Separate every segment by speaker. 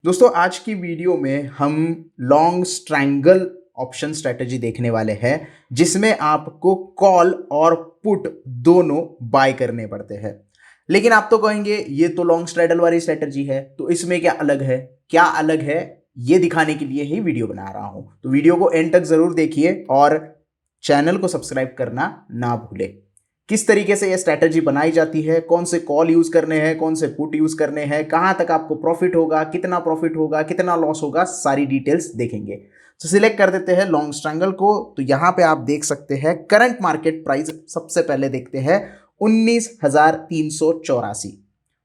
Speaker 1: दोस्तों आज की वीडियो में हम लॉन्ग स्ट्रैंगल ऑप्शन स्ट्रेटजी देखने वाले हैं जिसमें आपको कॉल और पुट दोनों बाय करने पड़ते हैं। लेकिन आप तो कहेंगे ये तो लॉन्ग स्ट्रैडल वाली स्ट्रेटजी है, तो इसमें क्या अलग है ये दिखाने के लिए ही वीडियो बना रहा हूं। तो वीडियो को एंड तक जरूर देखिए और चैनल को सब्सक्राइब करना ना भूलें। किस तरीके से ये स्ट्रैटेजी बनाई जाती है, कौन से कॉल यूज करने हैं, कौन से पुट यूज करने हैं, कहां तक आपको प्रॉफिट होगा, कितना लॉस होगा, सारी डिटेल्स देखेंगे। तो सिलेक्ट कर देते हैं लॉन्ग स्ट्रैंगल को। तो यहां पे आप देख सकते हैं करंट मार्केट प्राइस सबसे पहले देखते हैं 19,384।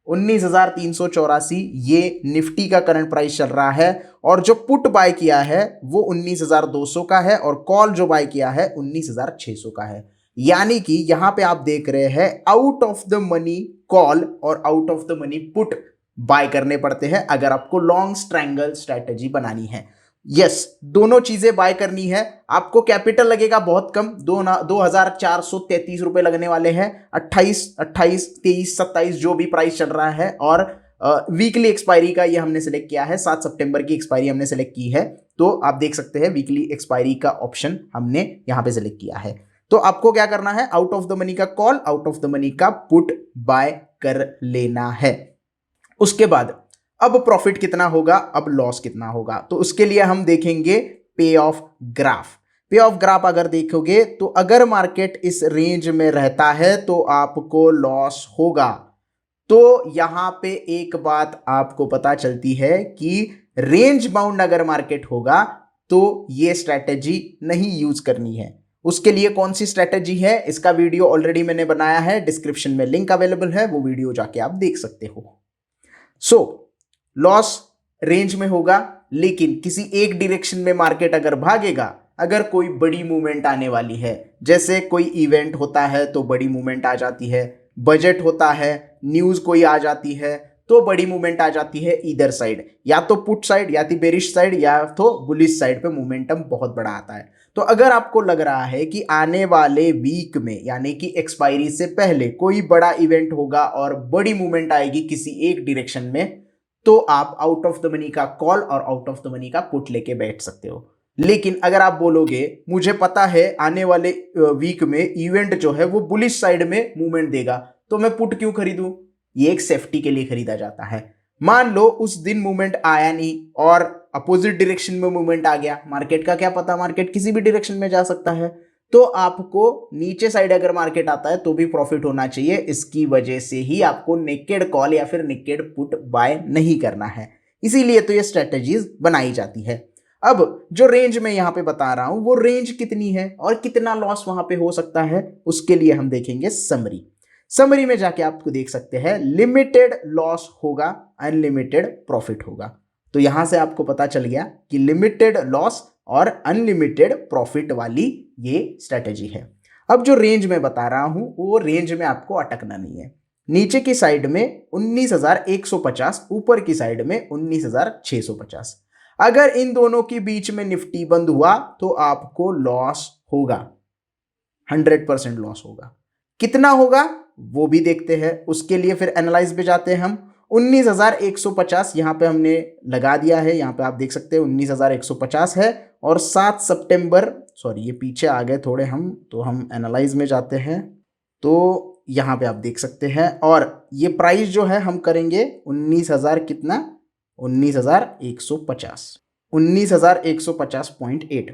Speaker 1: 19,384 ये निफ्टी का करंट प्राइस चल रहा है और जो पुट बाय किया है वो 19,200 का है और कॉल जो बाय किया है 19,600 का है। यानी कि यहां पे आप देख रहे हैं out of the money call और out of the money put buy करने पड़ते हैं अगर आपको लॉन्ग स्ट्रैंगल स्ट्रैटेजी बनानी है। यस, दोनों चीजें बाय करनी है। आपको कैपिटल लगेगा बहुत कम, 2,433 रुपए लगने वाले हैं। 28, 28, 23, 27 जो भी प्राइस चल रहा है और वीकली एक्सपायरी का ये हमने सेलेक्ट किया है, 7 सितंबर की एक्सपायरी हमने सेलेक्ट की है। तो आप देख सकते हैं वीकली एक्सपायरी का ऑप्शन हमने यहां पे सेलेक्ट किया है। तो आपको क्या करना है, आउट ऑफ द मनी का call, out of the money का पुट बाय कर लेना है। उसके बाद अब प्रॉफिट कितना होगा, अब लॉस कितना होगा, तो उसके लिए हम देखेंगे पे ऑफ ग्राफ। पे ऑफ ग्राफ अगर देखोगे तो अगर मार्केट इस रेंज में रहता है तो आपको लॉस होगा। तो यहां पे एक बात आपको पता चलती है कि रेंज बाउंड अगर मार्केट होगा तो ये स्ट्रैटेजी नहीं यूज करनी है। उसके लिए कौन सी स्ट्रैटेजी है, इसका वीडियो ऑलरेडी मैंने बनाया है, डिस्क्रिप्शन में लिंक अवेलेबल है, वो वीडियो जाके आप देख सकते हो। सो लॉस रेंज में होगा, लेकिन किसी एक डायरेक्शन में मार्केट अगर भागेगा, अगर कोई बड़ी मूवमेंट आने वाली है, जैसे कोई इवेंट होता है तो बड़ी मूवमेंट आ जाती है, बजट होता है, न्यूज कोई आ जाती है तो बड़ी मूवमेंट आ जाती है इधर साइड, या तो पुट साइड या तो बेरिश साइड या तो बुलिश साइड पे मूवमेंटम बहुत बड़ा आता है। तो अगर आपको लग रहा है कि आने वाले वीक में यानी कि एक्सपायरी से पहले कोई बड़ा इवेंट होगा और बड़ी मूवमेंट आएगी किसी एक डायरेक्शन में, तो आप आउट ऑफ द मनी का कॉल और आउट ऑफ द मनी का पुट लेके बैठ सकते हो। लेकिन अगर आप बोलोगे मुझे पता है आने वाले वीक में इवेंट जो है वो बुलिश साइड में मूवमेंट देगा, तो मैं पुट क्यों खरीदूं, ये एक सेफ्टी के लिए खरीदा जाता है। मान लो उस दिन मूवमेंट आया नहीं और अपोजिट डायरेक्शन में मूवमेंट आ गया, मार्केट का क्या पता, मार्केट किसी भी डायरेक्शन में जा सकता है, तो आपको नीचे साइड अगर मार्केट आता है तो भी प्रॉफिट होना चाहिए। इसकी वजह से ही आपको नेकेड कॉल या फिर नेकेड पुट बाय नहीं करना है, इसीलिए तो ये स्ट्रेटेजीज बनाई जाती है। अब जो रेंज में यहां पे बता रहा हूं वो रेंज कितनी है और कितना लॉस वहां पे हो सकता है, उसके लिए हम देखेंगे समरी। समरी में जाके आपको देख सकते हैं लिमिटेड लॉस होगा, अनलिमिटेड प्रॉफिट होगा। तो यहां से आपको पता चल गया कि लिमिटेड लॉस और अनलिमिटेड प्रॉफिट वाली ये स्ट्रेटेजी है। अब जो रेंज में बता रहा हूं वो रेंज में आपको अटकना नहीं है। नीचे की साइड में 19,150, ऊपर की साइड में 19,650। अगर इन दोनों के बीच में निफ्टी बंद हुआ तो आपको लॉस होगा, 100% लॉस होगा। कितना होगा वो भी देखते हैं, उसके लिए फिर एनालाइज पे जाते हैं हम। 19,150 यहां पे हमने लगा दिया है, यहां पे आप देख सकते हैं 19,150 है और 7 सितंबर, सॉरी ये पीछे आ गए थोड़े हम, तो हम एनालाइज में जाते हैं। तो यहां पे आप देख सकते हैं और ये प्राइस जो है हम करेंगे 19,000 कितना, 19,150, 19,150.8।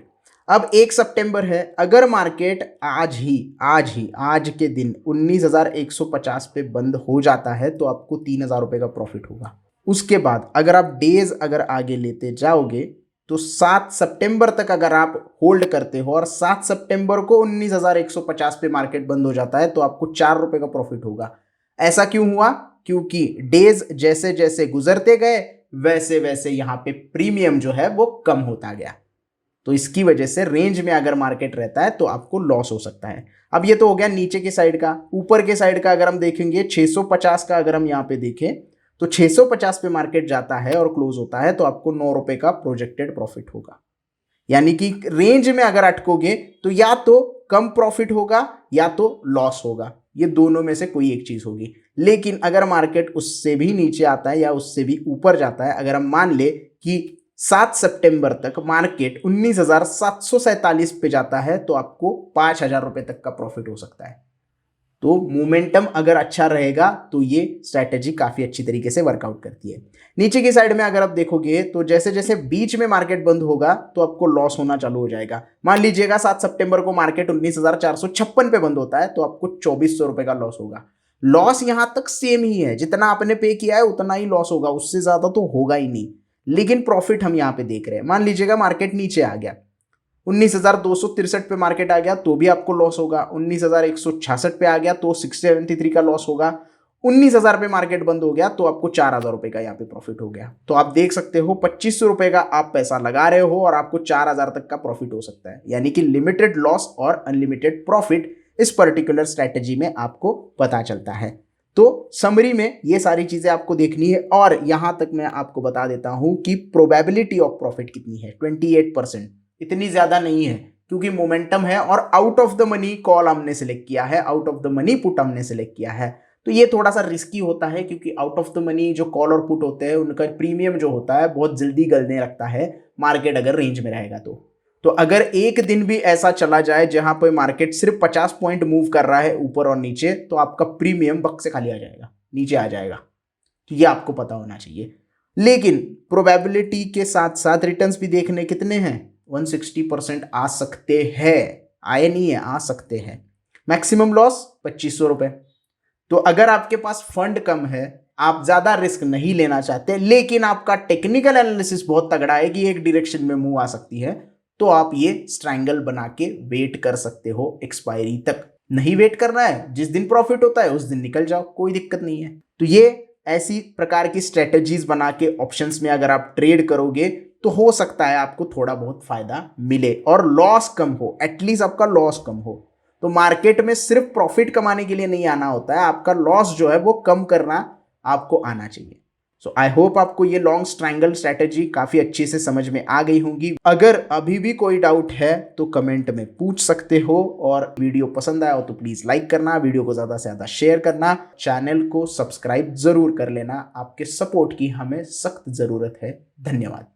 Speaker 1: अब 1 सितंबर है, अगर मार्केट आज के दिन 19,150 पे बंद हो जाता है तो आपको 3,000 रुपये का प्रॉफिट होगा। उसके बाद अगर आप डेज अगर आगे लेते जाओगे तो 7 सितंबर तक अगर आप होल्ड करते हो और 7 सितंबर को 19,150 पे मार्केट बंद हो जाता है तो आपको 4 रुपये का प्रॉफिट होगा। ऐसा क्यों हुआ, क्योंकि डेज जैसे जैसे गुजरते गए वैसे वैसे यहाँ पे प्रीमियम जो है वो कम होता गया। तो इसकी वजह से रेंज में अगर मार्केट रहता है तो आपको लॉस हो सकता है। अब ये तो हो गया नीचे के साइड का। ऊपर के साइड का अगर हम देखेंगे 650 का, अगर हम यहाँ पे देखें तो 650 पे मार्केट जाता है और क्लोज होता है तो आपको 9 रुपए का प्रोजेक्टेड प्रॉफिट होगा। यानी कि रेंज में अगर अटकोगे तो या तो कम प्रॉफिट होगा या तो लॉस होगा, ये दोनों में से कोई एक चीज होगी। लेकिन अगर मार्केट उससे भी नीचे आता है या उससे भी ऊपर जाता है, अगर हम मान ले कि 7 सितंबर तक मार्केट 19,747 पे जाता है तो आपको 5,000 रुपए तक का प्रॉफिट हो सकता है। तो मोमेंटम अगर अच्छा रहेगा तो ये स्ट्रैटेजी काफी अच्छी तरीके से वर्कआउट करती है। नीचे की साइड में अगर आप देखोगे तो जैसे जैसे बीच में मार्केट बंद होगा तो आपको लॉस होना चालू हो जाएगा। मान लीजिएगा 7 सितंबर को मार्केट 19,456 पे बंद होता है तो आपको 2,400 रुपए का लॉस होगा। लॉस यहां तक सेम ही है, जितना आपने पे किया है उतना ही लॉस होगा, उससे ज्यादा तो होगा ही नहीं। लेकिन प्रॉफिट हम यहां पे देख रहे हैं। मान लीजिएगा मार्केट नीचे आ गया, 19,263 पे मार्केट आ गया तो भी आपको लॉस होगा। 19,166 पे आ गया तो 673 का लॉस होगा। 19,000 पे मार्केट बंद हो गया तो आपको 4,000 रुपए का यहाँ पे प्रॉफिट हो गया। तो आप देख सकते हो 2,500 रुपए का आप पैसा लगा रहे हो और आपको 4,000 तक का प्रॉफिट हो सकता है। यानी कि लिमिटेड लॉस और अनलिमिटेड प्रॉफिट इस पर्टिकुलर स्ट्रैटेजी में आपको पता चलता है। तो समरी में ये सारी चीजें आपको देखनी है। और यहां तक मैं आपको बता देता हूं कि प्रोबेबिलिटी ऑफ प्रॉफिट कितनी है, 28%। इतनी ज्यादा नहीं है क्योंकि मोमेंटम है और out of the money call हमने सिलेक्ट किया है, out of the money put हमने सिलेक्ट किया है। तो ये थोड़ा सा रिस्की होता है क्योंकि आउट ऑफ द मनी जो कॉल और पुट होते हैं उनका प्रीमियम जो होता है बहुत जल्दी गलने लगता है मार्केट अगर रेंज में रहेगा तो अगर एक दिन भी ऐसा चला जाए जहां पर मार्केट सिर्फ 50 पॉइंट मूव कर रहा है ऊपर और नीचे तो आपका प्रीमियम बक से खाली आ जाएगा, नीचे आ जाएगा। तो ये आपको पता होना चाहिए। लेकिन प्रोबेबिलिटी के साथ साथ रिटर्न्स भी देखने कितने हैं, 160% आ सकते हैं, आए नहीं है, आ सकते हैं। मैक्सिमम लॉस 2,500 रुपए। तो अगर आपके पास फंड कम है, आप ज्यादा रिस्क नहीं लेना चाहते, लेकिन आपका टेक्निकल एनालिसिस बहुत तगड़ा है कि एक डायरेक्शन में मूव आ सकती है, तो आप ये स्ट्रैंगल बना के वेट कर सकते हो एक्सपायरी तक। नहीं वेट करना है, जिस दिन प्रॉफिट होता है उस दिन निकल जाओ, कोई दिक्कत नहीं है। तो ये ऐसी प्रकार की स्ट्रेटेजीज बना के ऑप्शंस में अगर आप ट्रेड करोगे तो हो सकता है आपको थोड़ा बहुत फायदा मिले और लॉस कम हो, एटलीस्ट आपका लॉस कम हो। तो मार्केट में सिर्फ प्रॉफिट कमाने के लिए नहीं आना होता है, आपका लॉस जो है वो कम करना आपको आना चाहिए। सो आई होप आपको ये लॉन्ग ट्रायंगल स्ट्रैटेजी काफी अच्छे से समझ में आ गई होंगी। अगर अभी भी कोई डाउट है तो कमेंट में पूछ सकते हो और वीडियो पसंद आया हो तो प्लीज लाइक करना, वीडियो को ज्यादा से ज्यादा शेयर करना, चैनल को सब्सक्राइब जरूर कर लेना। आपके सपोर्ट की हमें सख्त जरूरत है। धन्यवाद।